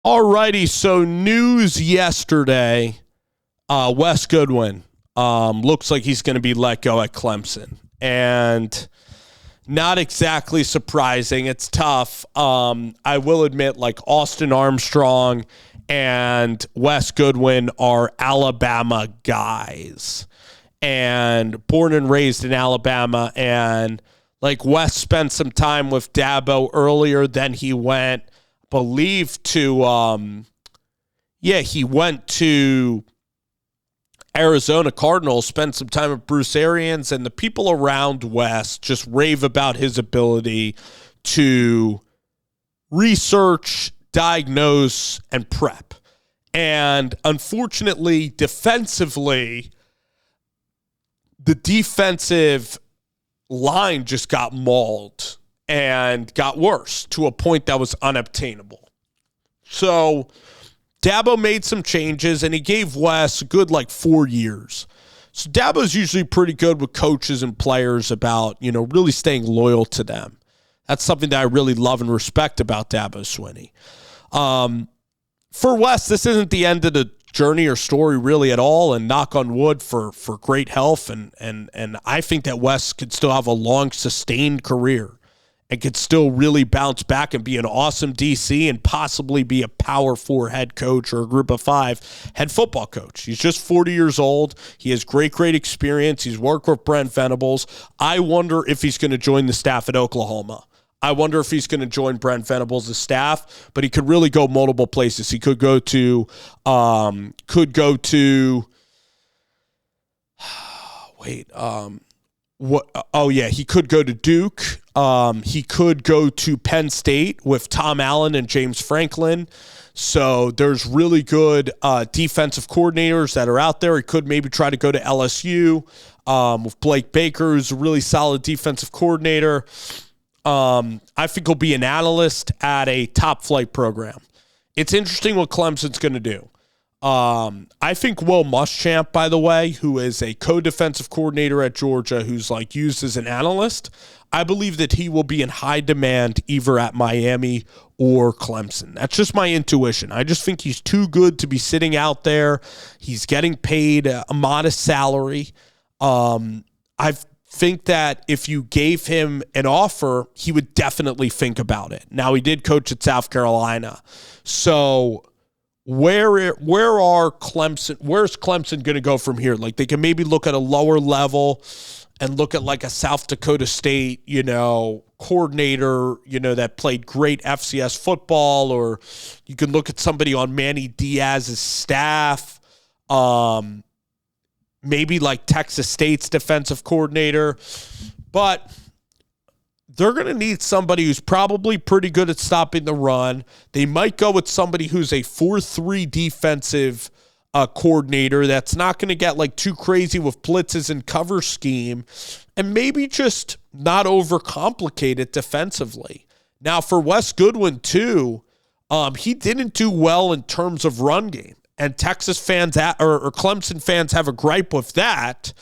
Alrighty, so news yesterday, Wes Goodwin looks like he's going to be let go at Clemson. And not exactly surprising. It's tough. I will admit, like Austin Armstrong and Wes Goodwin are Alabama guys. And born and raised in Alabama. And like Wes spent some time with Dabo earlier, then he went believed to he went to Arizona Cardinals, spent some time with Bruce Arians, and the people around Wes just rave about his ability to research, diagnose, and prep. And unfortunately, defensively, the defensive line just got mauled and got worse to a point that was unobtainable. So Dabo made some changes, and he gave Wes a good 4 years. So Dabo's usually pretty good with coaches and players about, really staying loyal to them. That's something that I really love and respect about Dabo Swinney. For Wes, this isn't the end of the journey or story really at all, and knock on wood for great health. And I think that Wes could still have a long, sustained career and could still really bounce back and be an awesome DC and possibly be a Power 4 head coach or a Group of 5 head football coach. He's just 40 years old. He has great experience. He's worked with Brent Venables. I wonder if he's going to join the staff at Oklahoma. I wonder if he's going to join Brent Venables' staff, but he could really go multiple places. He could go to, he could go to Duke. He could go to Penn State with Tom Allen and James Franklin. So there's really good defensive coordinators that are out there. He could maybe try to go to LSU with Blake Baker, who's a really solid defensive coordinator. I think he'll be an analyst at a top flight program. It's interesting what Clemson's going to do. I think Will Muschamp, by the way, who is a co-defensive coordinator at Georgia, who's used as an analyst, I believe that he will be in high demand either at Miami or Clemson. That's just my intuition. I just think he's too good to be sitting out there. He's getting paid a modest salary. I think that if you gave him an offer, he would definitely think about it. Now, he did coach at South Carolina. So where's Clemson going to go from here? They can maybe look at a lower level and look at a South Dakota State, coordinator, that played great FCS football, or you can look at somebody on Manny Diaz's staff, maybe Texas State's defensive coordinator. But they're going to need somebody who's probably pretty good at stopping the run. They might go with somebody who's a 4-3 defensive coordinator that's not going to get too crazy with blitzes and cover scheme, and maybe just not overcomplicate it defensively. Now, for Wes Goodwin, too, he didn't do well in terms of run game. And Texas fans or Clemson fans have a gripe with that.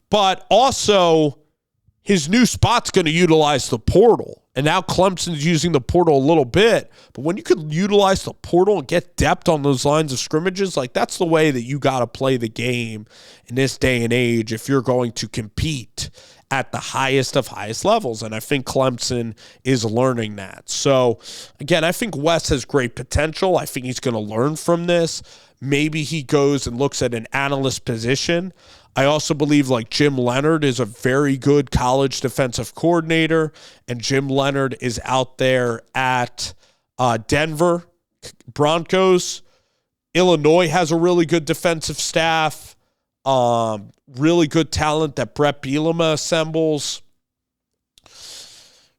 But also, his new spot's going to utilize the portal. And now Clemson's using the portal a little bit. But when you could utilize the portal and get depth on those lines of scrimmages, that's the way that you got to play the game in this day and age if you're going to compete at the highest of highest levels. And I think Clemson is learning that. So, again, I think Wes has great potential. I think he's going to learn from this. Maybe he goes and looks at an analyst position. I also believe Jim Leonard is a very good college defensive coordinator, and Jim Leonard is out there at Denver Broncos. Illinois has a really good defensive staff, really good talent that Brett Bielema assembles.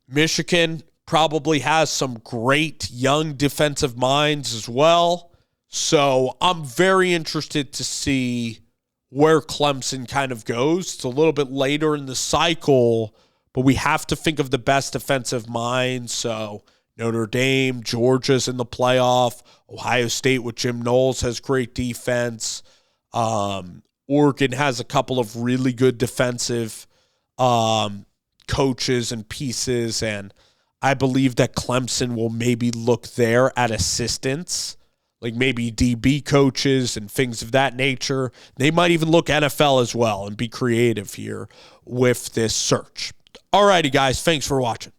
Michigan probably has some great young defensive minds as well. So I'm very interested to see where Clemson kind of goes. It's a little bit later in the cycle, but we have to think of the best defensive minds. So Notre Dame, Georgia's in the playoff. Ohio State with Jim Knowles has great defense. Oregon has a couple of really good defensive coaches and pieces, and I believe that Clemson will maybe look there at assistants like maybe DB coaches and things of that nature. They might even look NFL as well and be creative here with this search. All righty, guys. Thanks for watching.